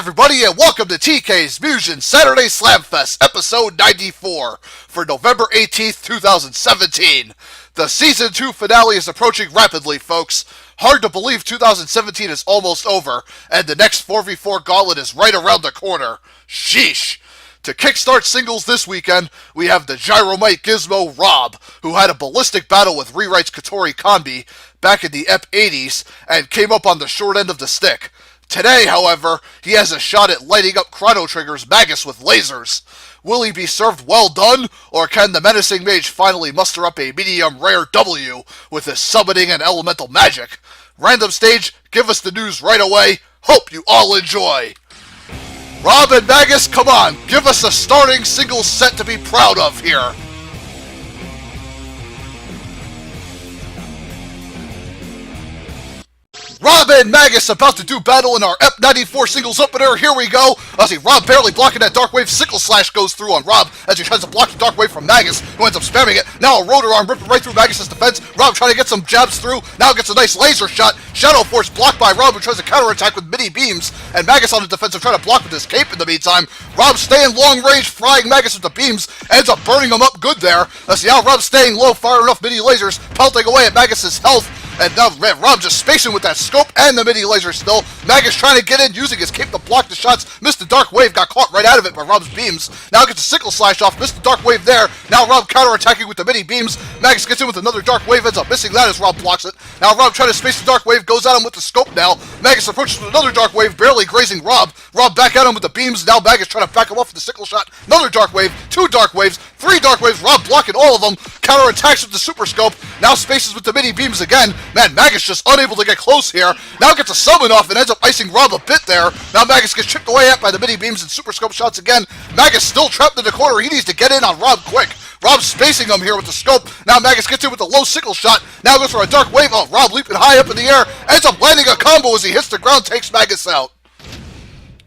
everybody, and welcome to TK's Mugen Saturday Slamfest, episode 94, for November 18th, 2017. The Season 2 finale is approaching rapidly, folks. Hard to believe 2017 is almost over, and the next 4v4 gauntlet is right around the corner. Sheesh. To kickstart singles this weekend, we have the Gyromite Gizmo Rob, who had a ballistic battle with Rewrite's Katori Kanbi back in the EP 80s, and came up on the short end of the stick. Today, however, he has a shot at lighting up Chrono Trigger's Magus with lasers. Will he be served well done, or can the menacing mage finally muster up a medium rare W with his summoning and elemental magic? Random stage, give us the news right away. Hope you all enjoy. Rob and Magus, come on, give us a starting singles set to be proud of here. Rob and Magus about to do battle in our EP 94 singles opener. Here we go. I see Rob barely blocking that Dark Wave. Sickle Slash goes through on Rob as he tries to block the Dark Wave from Magus, who ends up spamming it. Now a Rotor Arm ripping right through Magus' defense. Rob trying to get some jabs through. Now gets a nice laser shot. Shadow Force blocked by Rob, who tries to counterattack with mini beams. And Magus on the defensive trying to block with his cape in the meantime. Rob staying long range, frying Magus with the beams. Ends up burning him up good there. Let's see how Rob staying low, firing off mini lasers, pelting away at Magus' health. And now Rob just spacing with that scope and the mini laser still. Magus trying to get in, using his cape to block the shots. Missed the Dark Wave, got caught right out of it by Rob's beams. Now gets a Sickle Slash off, missed the Dark Wave there. Now Rob counterattacking with the mini beams. Magus gets in with another Dark Wave, ends up missing that as Rob blocks it. Now Rob trying to space the Dark Wave, goes at him with the scope now. Magus approaches with another Dark Wave, barely grazing Rob. Rob back at him with the beams. Now Magus trying to back him off with the Sickle Shot. Another Dark Wave, two Dark Waves, three Dark Waves. Rob blocking all of them. Counterattacks with the Super Scope. Now spaces with the mini beams again. Man, Magus just unable to get close here. Now gets a summon off and ends up icing Rob a bit there. Now Magus gets chipped away at by the mini beams and Super Scope shots again. Magus still trapped in the corner. He needs to get in on Rob quick. Rob's spacing him here with the scope. Now Magus gets in with the low sickle shot. Now goes for a Dark Wave. Oh, Rob leaping high up in the air. Ends up landing a combo as he hits the ground, takes Magus out.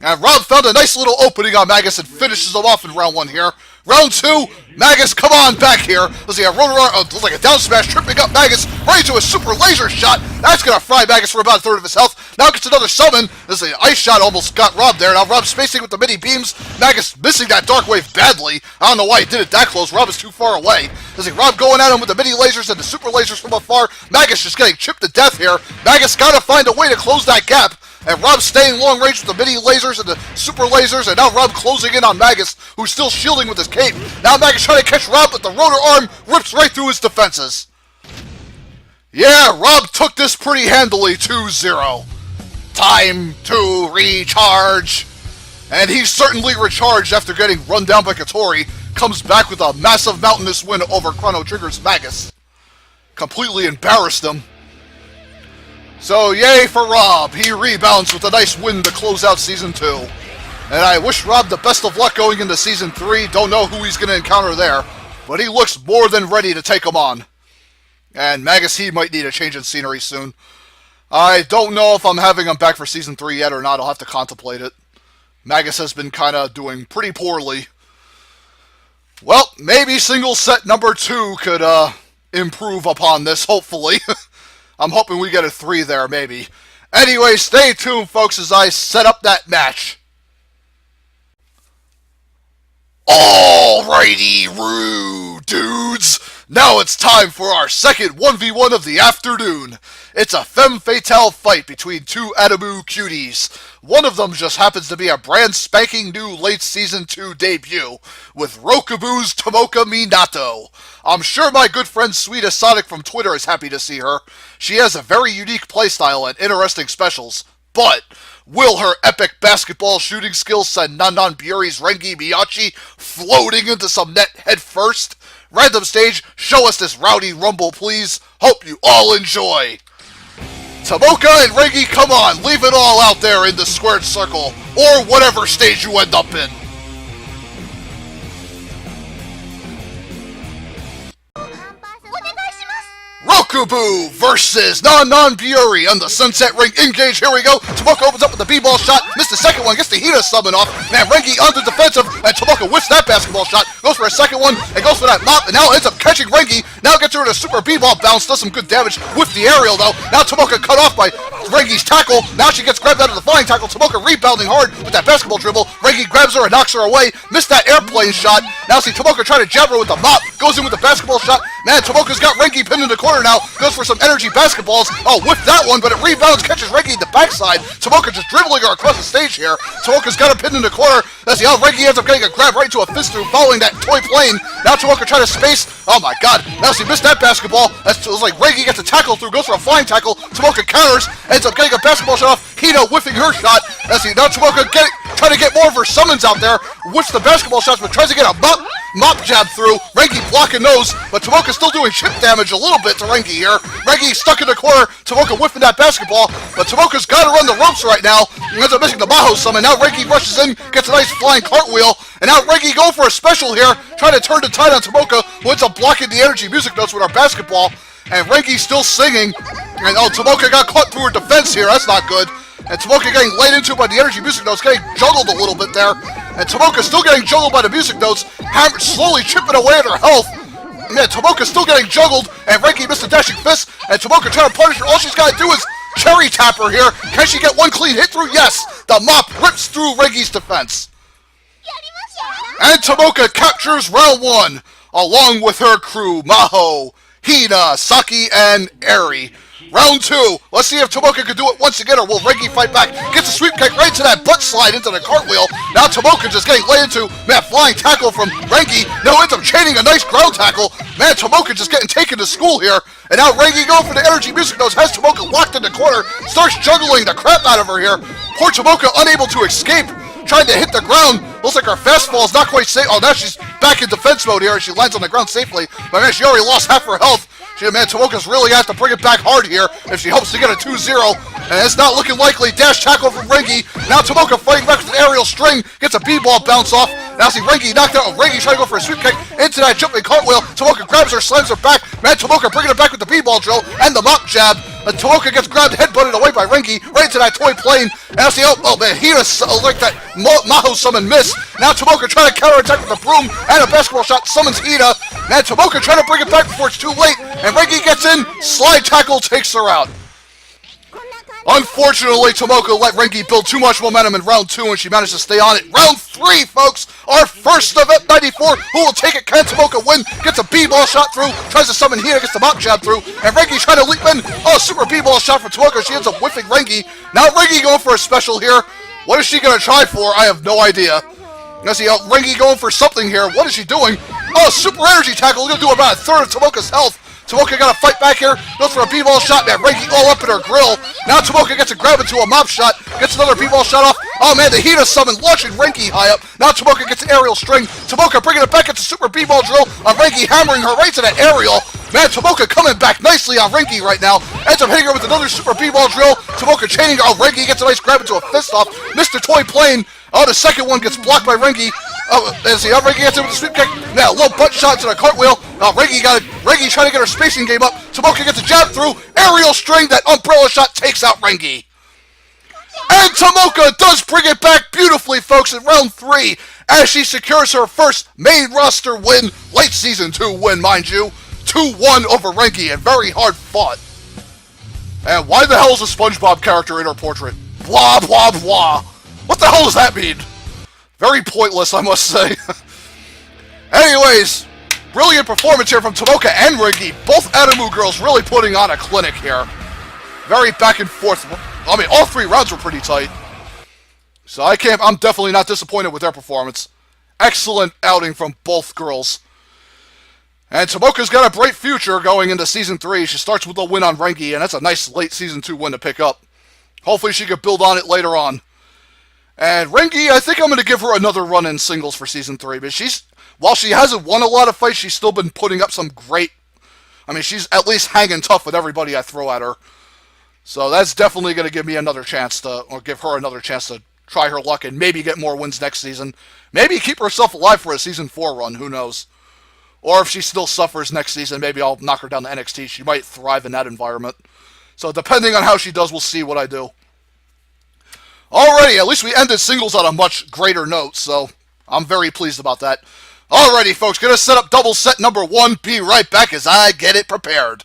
And Rob found a nice little opening on Magus and finishes him off in round one here. Round two, Magus, come on back here. Let's see, a Rotor Arm, looks like a down smash, tripping up Magus, right into a super laser shot. That's going to fry Magus for about a third of his health. Now gets another summon. This is an ice shot, almost got Rob there. Now Rob spacing with the mini beams. Magus missing that Dark Wave badly. I don't know why he did it that close. Rob is too far away. Let's see, Rob going at him with the mini lasers and the super lasers from afar. Magus just getting chipped to death here. Magus got to find a way to close that gap. And Rob staying long range with the mini lasers and the super lasers, and now Rob closing in on Magus, who's still shielding with his cape. Now Magus trying to catch Rob, but the Rotor Arm rips right through his defenses. Yeah, Rob took this pretty handily, 2-0. Time to recharge. And he's certainly recharged after getting run down by Katori. Comes back with a massive mountainous win over Chrono Trigger's Magus. Completely embarrassed him. So, yay for Rob. He rebounds with a nice win to close out Season 2. And I wish Rob the best of luck going into Season 3. Don't know who he's going to encounter there, but he looks more than ready to take him on. And Magus, he might need a change in scenery soon. I don't know if I'm having him back for Season 3 yet or not. I'll have to contemplate it. Magus has been kind of doing pretty poorly. Well, maybe single set number 2 could improve upon this, hopefully. I'm hoping we get a 3 there, maybe. Anyway, stay tuned, folks, as I set up that match. Alrighty, rude dudes. Now it's time for our second 1v1 of the afternoon. It's a femme fatale fight between two Adamu cuties. One of them just happens to be a brand spanking new late Season 2 debut with Rokubu's Tomoka Minato. I'm sure my good friend Sweet as Sonic from Twitter is happy to see her. She has a very unique playstyle and interesting specials, but will her epic basketball shooting skills send Nanan Buri's Rengi Miyachi floating into some net head first? Random stage, show us this rowdy rumble, please. Hope you all enjoy. Tomoka and Rengi, come on, leave it all out there in the squared circle, or whatever stage you end up in. Chocobo versus Non-Buri on the Sunset Ring. Engage, here we go. Tomoka opens up with the B-ball shot. Missed the second one, gets the Hina summon off. Man, Rengi on the defensive, and Tomoka whiffs that basketball shot. Goes for a second one, and goes for that mop, and now ends up catching Rengi. Now gets her in a super B-ball bounce, does some good damage with the aerial, though. Now Tomoka cut off by Rengi's tackle. Now she gets grabbed out of the flying tackle. Tomoka rebounding hard with that basketball dribble. Rengi grabs her and knocks her away. Missed that airplane shot. Now see Tomoka trying to jab her with the mop. Goes in with the basketball shot. Man, Tomoka's got Rengi pinned in the corner now. Goes for some energy basketballs. Oh, whipped that one, but it rebounds, catches Rengi in the backside. Tomoka just dribbling her across the stage here. Tomoka's got her pinned in the corner. Let's see how Rengi ends up getting a grab right into a fist through following that toy plane. Now Tomoka trying to space. Oh my god. Now she missed that basketball. It was like Rengi gets a tackle through, goes for a flying tackle. Tomoka counters, ends up getting a basketball shot off. Hina whiffing her shot. Let's see, now Tomoka trying to get more of her summons out there. Whiffs the basketball shots, but tries to get a mop jab through. Rengi blocking those, but Tomoka's still doing chip damage a little bit to Rengi here. Rengi stuck in the corner. Tomoka whiffing that basketball, but Tomoka's got to run the ropes right now. He ends up missing the Maho summon. Now Rengi rushes in, gets a nice flying cartwheel, and now Rengi going for a special here, trying to turn the tide on Tomoka, who ends up blocking the energy music notes with our basketball. And Rengi's still singing, and oh, Tomoka got caught through her defense here. That's not good. And Tomoka getting laid into by the energy music notes, getting juggled a little bit there. And Tomoka still getting juggled by the music notes, slowly chipping away at her health. Yeah, Tomoka's still getting juggled, and Rengi missed a dashing fist, and Tomoka trying to punish her. All she's got to do is cherry tap her here. Can she get one clean hit through? Yes! The mop rips through Rengi's defense. And Tomoka captures round one, along with her crew, Maho, Hina, Saki, and Eri. Round two. Let's see if Tomoka can do it once again, or will Rengi fight back? Gets a sweep kick right to that butt slide into the cartwheel. Now Tomoka just getting laid into. Man, flying tackle from Rengi. Now ends up chaining a nice ground tackle. Man, Tomoka just getting taken to school here. And now Rengi going for the energy music notes. Has Tomoka locked in the corner. Starts juggling the crap out of her here. Poor Tomoka unable to escape. Trying to hit the ground. Looks like her fastball is not quite safe. Oh, now she's back in defense mode here. She lands on the ground safely. But man, she already lost half her health. Man, Tomoka's really got to bring it back hard here if she hopes to get a 2-0. And it's not looking likely. Dash tackle from Rengi. Now Tomoka fighting back with an aerial string. Gets a B-ball bounce off. Now see Rengi knocked out. Rengi trying to go for a sweep kick into that jumping cartwheel. Tomoka grabs her, slams her back. Man, Tomoka bringing it back with the B-ball drill and the mop jab. And Tomoka gets grabbed, headbutted away by Rengi, right into that toy plane. And now see, oh man, Hina like that Maho summon miss. Now Tomoka trying to counterattack with a broom and a basketball shot, summons Hina. Man, Tomoka trying to bring it back before it's too late. And Rengi gets in, slide tackle takes her out. Unfortunately, Tomoka let Rengi build too much momentum in round two, and she managed to stay on it. Round three, folks, our first of Ep 94. Who will take it? Can Tomoka win? Gets a B-ball shot through, tries to summon Hina, gets the mop jab through, and Rengi trying to leap in. Oh, super B-ball shot from Tomoka. She ends up whiffing Rengi. Now Rengi going for a special here. What is she going to try for? I have no idea. Now see, Rengi going for something here. What is she doing? Oh, super energy tackle. Going to do about a third of Tomoka's health. Tomoka got to fight back here. Goes for a B-ball shot. Man, Rengi all up in her grill. Now Tomoka gets a grab into a mop shot. Gets another B-ball shot off. Oh man, the Hina summon launching Rengi high up. Now Tomoka gets an aerial string. Tomoka bringing it back into super B-ball drill on Rengi, hammering her right to that aerial. Man, Tomoka coming back nicely on Rengi right now. Ends up hitting her with another super B-ball drill. Tomoka chaining her. Oh, Rengi gets a nice grab into a fist off. Missed the toy plane. Oh, the second one gets blocked by Rengi. Oh, let's see how Rengi gets in with the sweep kick. Now, low butt shot to the cartwheel. Rengi trying to get her spacing game up. Tomoka gets a jab through. Aerial string. That umbrella shot takes out Rengi. And Tomoka does bring it back beautifully, folks, in round three, as she secures her first main roster win, late season 2 win, mind you. 2-1 over Rengi, and very hard fought. And why the hell is a SpongeBob character in her portrait? Blah, blah, blah. What the hell does that mean? Very pointless, I must say. Anyways, brilliant performance here from Tomoka and Rengi. Both Adamu girls really putting on a clinic here. Very back and forth. I mean, all 3 rounds were pretty tight. So I'm definitely not disappointed with their performance. Excellent outing from both girls. And Tomoka's got a bright future going into Season 3. She starts with a win on Rengi, and that's a nice late Season 2 win to pick up. Hopefully she can build on it later on. And Rengi, I think I'm going to give her another run in singles for Season 3. But while she hasn't won a lot of fights, she's still been putting up some great... I mean, she's at least hanging tough with everybody I throw at her. So that's definitely going to give me another chance to... Or give her another chance to try her luck and maybe get more wins next season. Maybe keep herself alive for a Season 4 run, who knows. Or if she still suffers next season, maybe I'll knock her down to NXT. She might thrive in that environment. So depending on how she does, we'll see what I do. Alrighty, at least we ended singles on a much greater note, so I'm very pleased about that. Alrighty, folks, gonna set up double set number 1. Be right back as I get it prepared.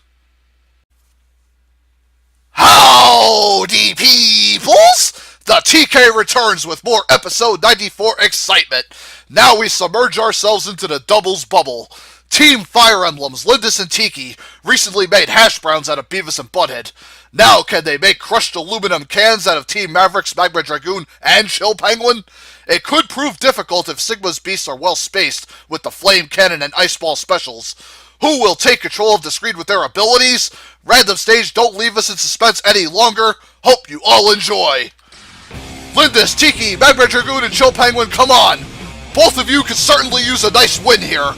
Howdy, peoples! The TK returns with more episode 94 excitement. Now we submerge ourselves into the doubles bubble. Team Fire Emblems, Lindis and Tiki, recently made hash browns out of Beavis and Butthead. Now can they make crushed aluminum cans out of Team Mavericks, Magma Dragoon, and Chill Penguin? It could prove difficult if Sigma's beasts are well spaced with the Flame Cannon and Ice Ball specials. Who will take control of the screen with their abilities? Random stage, don't leave us in suspense any longer. Hope you all enjoy. Lindis, Tiki, Magma Dragoon, and Chill Penguin, come on! Both of you could certainly use a nice win here.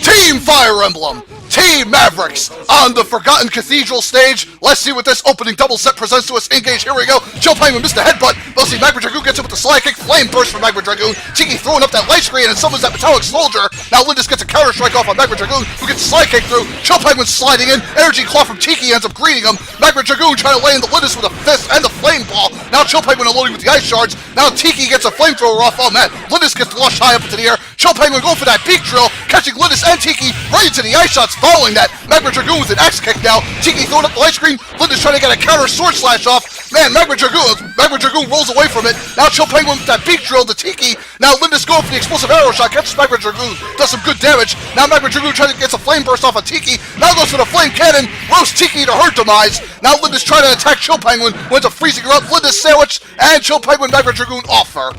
Team Fire Emblem, Team Mavericks, on the Forgotten Cathedral stage. Let's see what this opening double set presents to us. Engage, here we go. Chill Penguin missed the headbutt. We'll see Magma Dragoon gets it with the slide kick. Flame burst from Magma Dragoon. Tiki throwing up that light screen and summons that metallic soldier. Now Lindis gets a counter strike off on Magma Dragoon, who gets a slide kick through. Chill Penguin sliding in. Energy claw from Tiki ends up greeting him. Magma Dragoon trying to lay into Lindis with a fist and the flame ball. Now Chill Penguin unloading with the ice shards. Now Tiki gets a flamethrower off. Oh man, Lindis gets launched high up into the air. Chill Penguin going for that beak drill, catching Lindis and Tiki right into the ice shots. Following that, Magma Dragoon with an axe kick now. Tiki throwing up the light screen. Lindis trying to get a counter sword slash off. Man, Magma Dragoon rolls away from it. Now Chill Penguin with that beak drill to Tiki. Now Lindis going for the explosive arrow shot. Catches Magma Dragoon. Does some good damage. Now Magma Dragoon trying to get a flame burst off of Tiki. Now goes for the flame cannon. Roast Tiki to her demise. Now Lindis trying to attack Chill Penguin. Went to freezing her up. Lindis sandwich. And Chill Penguin Magma Dragoon off her.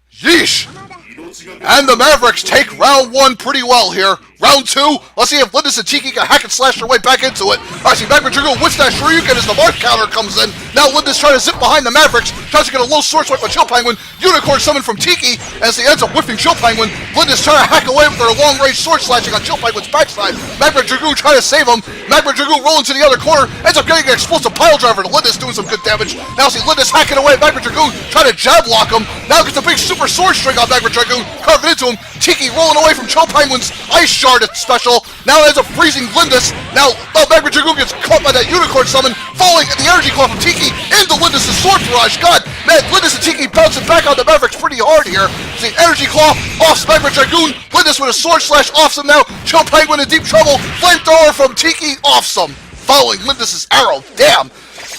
Yeesh. And the Mavericks take round 1 pretty well here. Round 2, let's see if Lindis and Tiki can hack and slash their way back into it. I see Magma Dragoon whips that Shoryuken as the mark counter comes in. Now Lindis trying to zip behind the Mavericks, tries to get a low sword swipe with Chill Penguin. Unicorn summon from Tiki as he ends up whiffing Chill Penguin. Lindis trying to hack away with their long range sword slashing on Chill Penguin's backside. Magma Dragoon trying to save him. Magma Dragoon rolling to the other corner, ends up getting an explosive pile driver to Lindis, doing some good damage. Now see Lindis hacking away at Magma Dragoon, trying to jab lock him. Now gets a big super sword string on Magma Dragoon, carving into him. Tiki rolling away from Chill Penguin's ice shard special. Now ends up freezing Lindis. Now Magma Dragoon gets caught by that unicorn summon, falling at the energy claw from Tiki into Lindis' sword barrage. God, man, Lindis and Tiki bouncing back on the Mavericks pretty hard here. See, energy claw offs Magma Dragoon. Lindis with a sword slash offs him now. Chill Penguin in deep trouble. Flamethrower from Tiki offs him, following Lindis' arrow. Damn.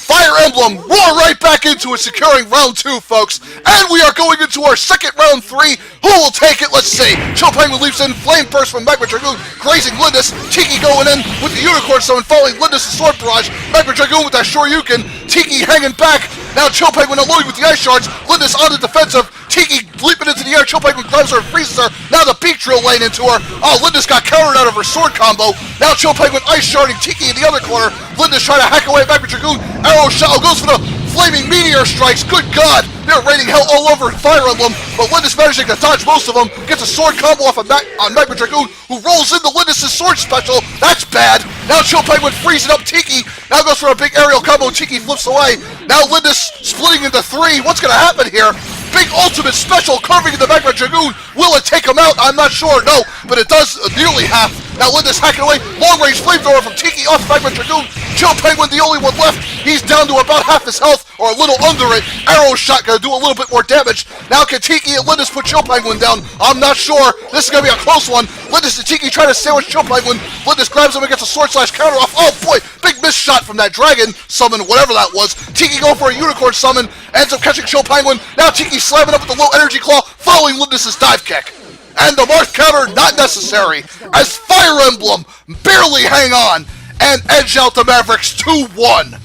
Fire Emblem roar right back into it, securing round 2, folks. And we are going into our second round 3. Who will take it? Let's see. Chill Penguin leaps in, flame burst from Magma Dragoon, grazing Lindis. Tiki going in with the unicorn summon, following Lindis' sword barrage. Magma Dragoon with that Shoryuken. Tiki hanging back. Now Chill Penguin unloading with the ice shards. Lindis on the defensive. Tiki leaping into the air. Chill Penguin grabs her and freezes her. Now the beak drill laying into her. Oh, Lindis got countered out of her sword combo. Now Chill Penguin ice sharding Tiki in the other corner. Lindis trying to hack away at Magma Dragoon. Arrow shot goes for the flaming meteor strikes. Good God. They're raining hell all over Fire Emblem, but Lindis managing to dodge most of them. Gets a sword combo off of on Magma Dragoon, who rolls into Lindis' sword special. That's bad. Now Chill Penguin freezing up Tiki. Now goes for a big aerial combo. Tiki flips away. Now Lindis splitting into 3. What's going to happen here? Big ultimate special curving into Magma Dragoon. Will it take him out? I'm not sure. No, but it does nearly half. Now Lindis hacking away. Long range flamethrower from Tiki off Magma Dragoon. Chill Penguin the only one left. He's down to about half his health, or a little under it. Arrow shot gonna do a little bit more damage. Now can Tiki and Lindis put Chill Penguin down? I'm not sure. This is gonna be a close one. Lindis and Tiki try to sandwich Chill Penguin. Lindis grabs him and gets a sword slash counter off. Oh boy, big miss shot from that dragon summon, whatever that was. Tiki going for a unicorn summon, ends up catching Chill Penguin. Now Tiki slamming up with the low energy claw, following Lindis' dive kick. And the mark counter not necessary, as Fire Emblem barely hang on and edge out the Mavericks 2-1.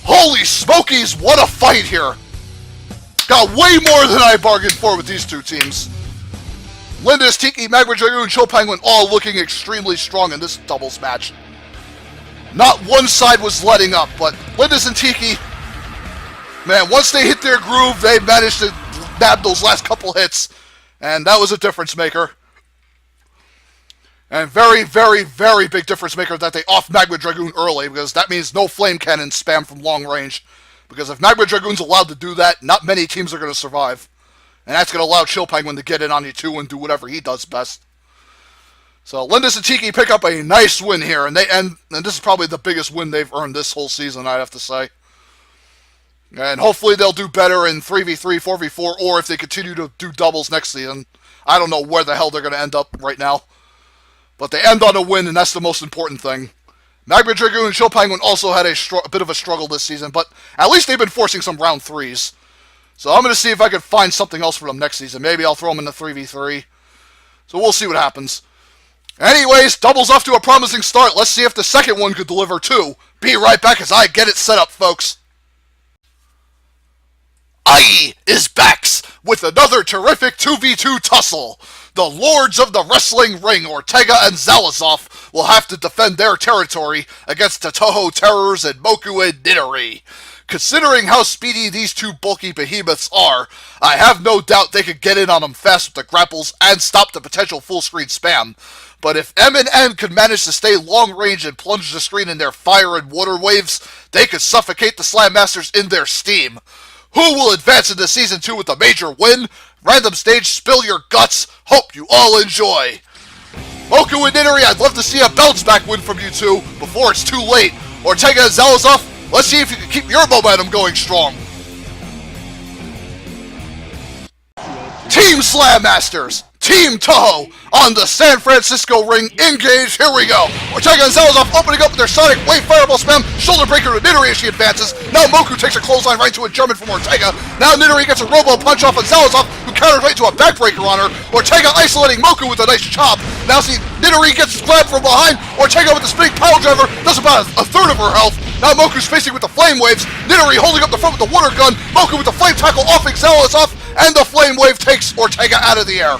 Holy smokies, what a fight here. Got way more than I bargained for with these two teams. Lindis, Tiki, Magma Dragoon, Chill Penguin all looking extremely strong in this doubles match. Not one side was letting up, but Lindis and Tiki, man, once they hit their groove, they managed to nab those last couple hits. And that was a difference maker. And very, very, very big difference maker that they off Magma Dragoon early, because that means no flame cannon spam from long range. Because if Magma Dragoon's allowed to do that, not many teams are going to survive. And that's going to allow Chill Penguin to get in on you too and do whatever he does best. So Lindis and Tiki pick up a nice win here, and this is probably the biggest win they've earned this whole season, I'd have to say. And hopefully they'll do better in 3v3, 4v4, or if they continue to do doubles next season. I don't know where the hell they're going to end up right now. But they end on a win, and that's the most important thing. Magma Dragoon and Chill Penguin also had a bit of a struggle this season, but at least they've been forcing some round 3s. So I'm going to see if I can find something else for them next season. Maybe I'll throw them in the 3v3. So we'll see what happens. Anyways, doubles off to a promising start. Let's see if the second one could deliver too. Be right back as I get it set up, folks. I is Bax with another terrific 2v2 tussle. The Lords of the Wrestling Ring, Ortega and Zalazov, will have to defend their territory against the Toho Terrors and Moku and Nidori. Considering how speedy these two bulky behemoths are, I have no doubt they could get in on them fast with the grapples and stop the potential full-screen spam. But if M and N could manage to stay long range and plunge the screen in their fire and water waves, they could suffocate the Slam Masters in their steam. Who will advance into Season 2 with a major win? Random stage, spill your guts. Hope you all enjoy. Moku and Nidori, I'd love to see a bounce back win from you two before it's too late. Ortega and Zalazov, let's see if you can keep your momentum going strong. Team Slam Masters, Team Toho, on the San Francisco ring, engage, here we go. Ortega and Zalazov opening up with their Sonic Wave Fireball spam, shoulder breaker to Nidori as she advances. Now Moku takes a clothesline right to a German from Ortega. Now Nidori gets a Robo punch off of Zalazov, who counters right to a backbreaker on her. Ortega isolating Moku with a nice chop. Now see, Nidori gets grabbed from behind. Ortega with the spinning pile driver does about a third of her health. Now Moku's facing with the flame waves. Nidori holding up the front with the water gun. Moku with the flame tackle offing Zalazov, and the flame wave takes Ortega out of the air.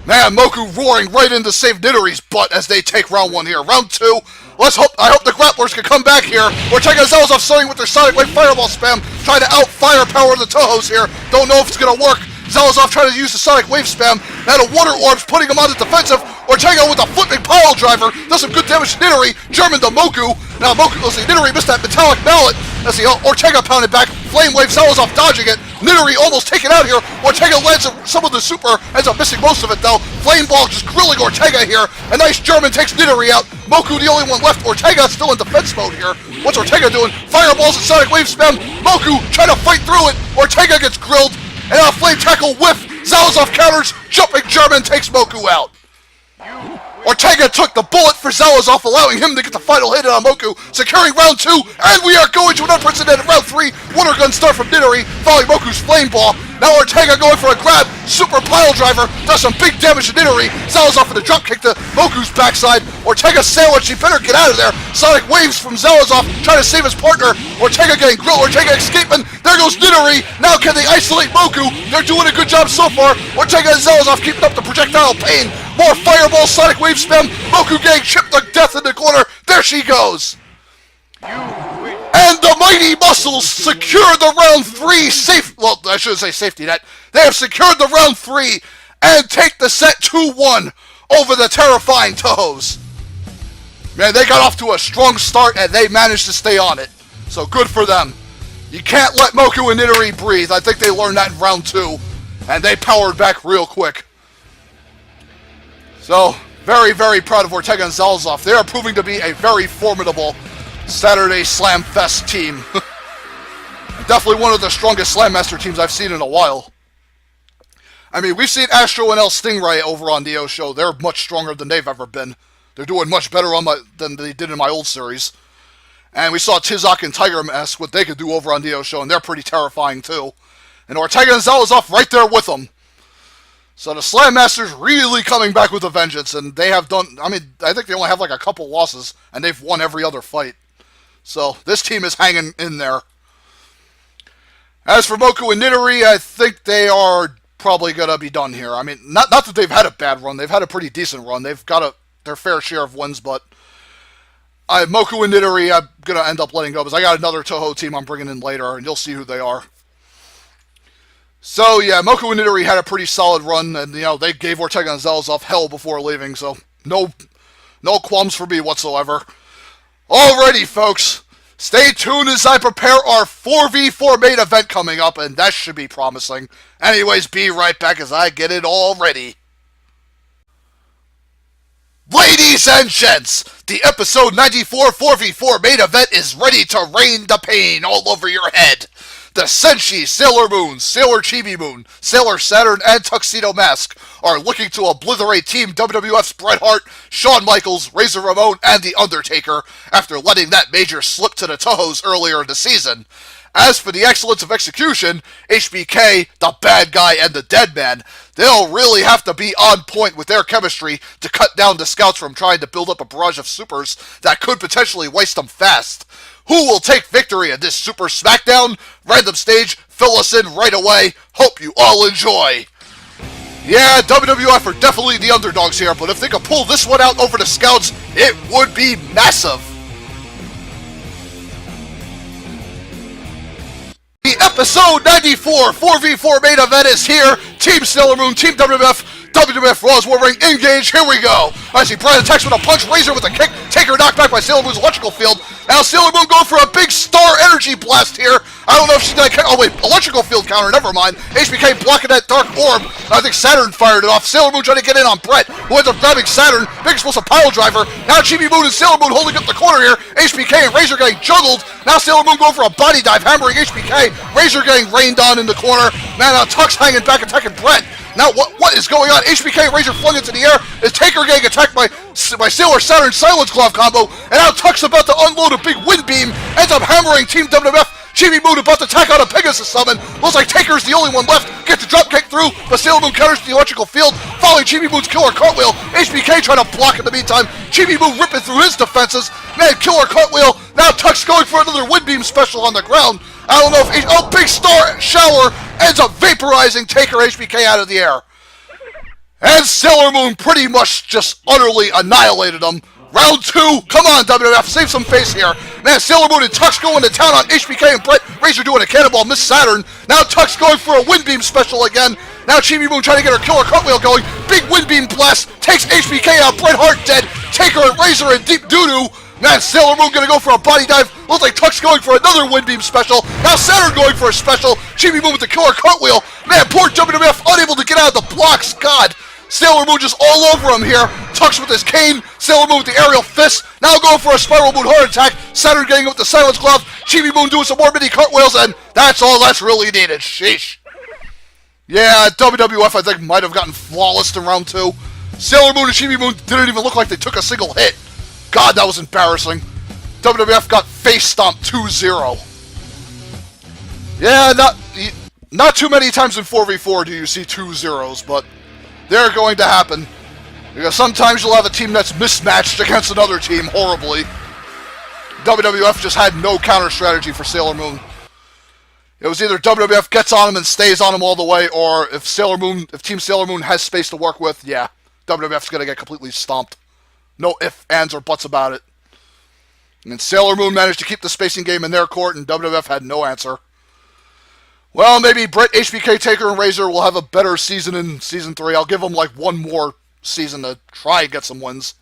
Man, Moku roaring right in to save Nidori's butt as they take round 1 here. Round 2, I hope the grapplers can come back here. Ortega and Zalazov starting with their Sonic Wave Fireball spam, trying to out-firepower the Tohos here. Don't know if it's going to work. Zalazov trying to use the Sonic Wave spam. Now the Water Orbs putting him on the defensive. Ortega with a flipping pile driver does some good damage to Nidori. German to Moku. Now Moku, let's see, Nidori missed that metallic mallet. Let's see, Ortega pounded back. Flame Wave, Zalazov dodging it. Nidori almost taken out here. Ortega lands some of the super, ends up missing most of it though. Flame Ball just grilling Ortega here. A nice German takes Nidori out. Moku the only one left. Ortega still in defense mode here. What's Ortega doing? Fireballs and Sonic Wave spam. Moku trying to fight through it. Ortega gets grilled. And now Flame Tackle whiff. Zalazov counters. Jumping German takes Moku out. Ortega took the bullet for Zalazov, allowing him to get the final hit on Moku, securing round 2, and we are going to an unprecedented round 3. Water gun start from Nidori, following Moku's flame ball. Now Ortega going for a grab, super pile driver, does some big damage to Nidori. Zalazov with a drop kick to Moku's backside. Ortega sandwich, he better get out of there. Sonic waves from Zalazov, trying to save his partner. Ortega getting grilled, Ortega escaping. There goes Nidori. Now can they isolate Moku? They're doing a good job so far. Ortega and Zalazov keeping up the projectile pain. More fireball, Sonic wave spam. Moku getting chipped to death in the corner. There she goes. And the Mighty Muscles secure the round 3 I shouldn't say safety net. They have secured the round 3 and take the set 2-1 over the terrifying Tohos. Man, they got off to a strong start and they managed to stay on it. So good for them. You can't let Moku and Nidori breathe. I think they learned that in round 2. And they powered back real quick. So, very, very proud of Ortega and Zalazov. They are proving to be a very formidable Saturday Slamfest team. Definitely one of the strongest Slam Master teams I've seen in a while. I mean, we've seen Astro and El Stingray over on Neo Show. They're much stronger than they've ever been. They're doing much better than they did in my old series. And we saw Tizak and Tiger Mask, what they could do over on Neo Show, and they're pretty terrifying too. And Ortega and Zalazov right there with them. So the Slam Masters really coming back with a vengeance, and they have done, I mean, I think they only have like a couple losses, and they've won every other fight. So this team is hanging in there. As for Moku and Nidori, I think they are probably going to be done here. I mean, not that they've had a bad run, they've had a pretty decent run. They've got their fair share of wins, but Moku and Nidori, I'm going to end up letting go, because I got another Toho team I'm bringing in later, and you'll see who they are. So, yeah, Moku and Nidori had a pretty solid run, and, you know, they gave Ortega and Zalazov hell before leaving, so no qualms for me whatsoever. Alrighty, folks. Stay tuned as I prepare our 4v4 main event coming up, and that should be promising. Anyways, be right back as I get it all ready. Ladies and gents, the episode 94 4v4 main event is ready to rain the pain all over your head. The Senshi, Sailor Moon, Sailor Chibi Moon, Sailor Saturn, and Tuxedo Mask are looking to obliterate Team WWF's Bret Hart, Shawn Michaels, Razor Ramon, and The Undertaker after letting that major slip to the Tohos earlier in the season. As for the excellence of execution, HBK, the Bad Guy, and the Dead Man, they'll really have to be on point with their chemistry to cut down the Scouts from trying to build up a barrage of supers that could potentially waste them fast. Who will take victory in this Super Smackdown? Random stage, fill us in right away. Hope you all enjoy. Yeah, WWF are definitely the underdogs here, but if they could pull this one out over the Scouts, it would be massive. The episode 94 4v4 main event is here. Team Sailor Moon, Team WWF Raw's War Ring, engage, here we go. I see Brian attacks with a punch, Razor with a kick, Taker knocked back by Sailor Moon's electrical field. Now Sailor Moon going for a big star energy blast here. I don't know if she's gonna, oh wait, electrical field counter, never mind. HBK blocking that dark orb. I think Saturn fired it off. Sailor Moon trying to get in on Bret, who ends up grabbing Saturn. Big explosive pile driver. Now Chibi Moon and Sailor Moon holding up the corner here. HBK and Razor getting juggled. Now Sailor Moon going for a body dive, hammering HBK. Razor getting rained on in the corner. Man, Tux hanging back, attacking Bret. Now, what is going on? HBK and Razor flung into the air. Is Taker getting attacked by Sailor Saturn Silence Glove combo? And now Tux about to unload a big wind beam. Ends up hammering Team WWF. Chibi Moon about to attack out a Pegasus summon. Looks like Taker's the only one left. Gets the drop kick through, but Sailor Moon counters the electrical field. Following Chibi Moon's killer cartwheel. HBK trying to block in the meantime. Chibi Moon ripping through his defenses. Man, killer cartwheel. Now Tux going for another wind beam special on the ground. I don't know if... Oh, big star shower ends up vaporizing Taker HBK out of the air. And Sailor Moon pretty much just utterly annihilated them. Round 2, come on WWF, save some face here. Man, Sailor Moon and Tux going to town on HBK and Bret. Razor doing a cannonball, miss Saturn. Now Tux going for a wind beam special again. Now Chibi Moon trying to get her killer cartwheel going. Big wind beam blast, takes HBK out, Bret Hart dead. Taker and Razor in deep doo-doo. Man, Sailor Moon gonna go for a body dive. Looks like Tux going for another wind beam special. Now Saturn going for a special. Chibi Moon with the killer cartwheel. Man, poor WWF unable to get out of the blocks. God, Sailor Moon just all over him here. Tux with his cane. Sailor Moon with the aerial fist. Now going for a Spiral Moon heart attack. Saturn getting with the Silence Glove. Chibi Moon doing some more mini cartwheels, and that's all that's really needed. Sheesh. Yeah, WWF I think might have gotten flawless in round 2. Sailor Moon and Chibi Moon didn't even look like they took a single hit. God, that was embarrassing. WWF got face stomped 2-0. Yeah, not too many times in 4v4 do you see 2 zeros, but they're going to happen. Because sometimes you'll have a team that's mismatched against another team horribly. WWF just had no counter strategy for Sailor Moon. It was either WWF gets on him and stays on him all the way, or if Team Sailor Moon has space to work with, yeah, WWF's going to get completely stomped. No ifs, ands, or buts about it. And Sailor Moon managed to keep the spacing game in their court, and WWF had no answer. Well, maybe Bret, HBK, Taker, and Razor will have a better season in Season 3. I'll give them like one more season to try and get some wins.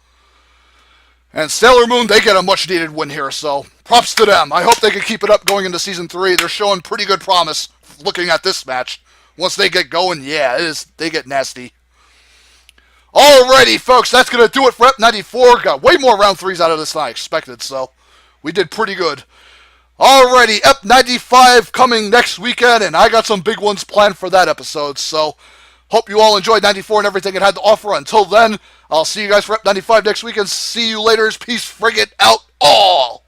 And Sailor Moon, they get a much-needed win here, so props to them. I hope they can keep it up going into Season 3. They're showing pretty good promise looking at this match. Once they get going, yeah, they get nasty. Alrighty, folks, that's going to do it for Ep 94. Got way more round 3s out of this than I expected, so we did pretty good. Alrighty, Ep 95 coming next weekend, and I got some big ones planned for that episode, so hope you all enjoyed 94 and everything it had to offer. Until then, I'll see you guys for Ep 95 next weekend. See you later. Peace, frigate out all.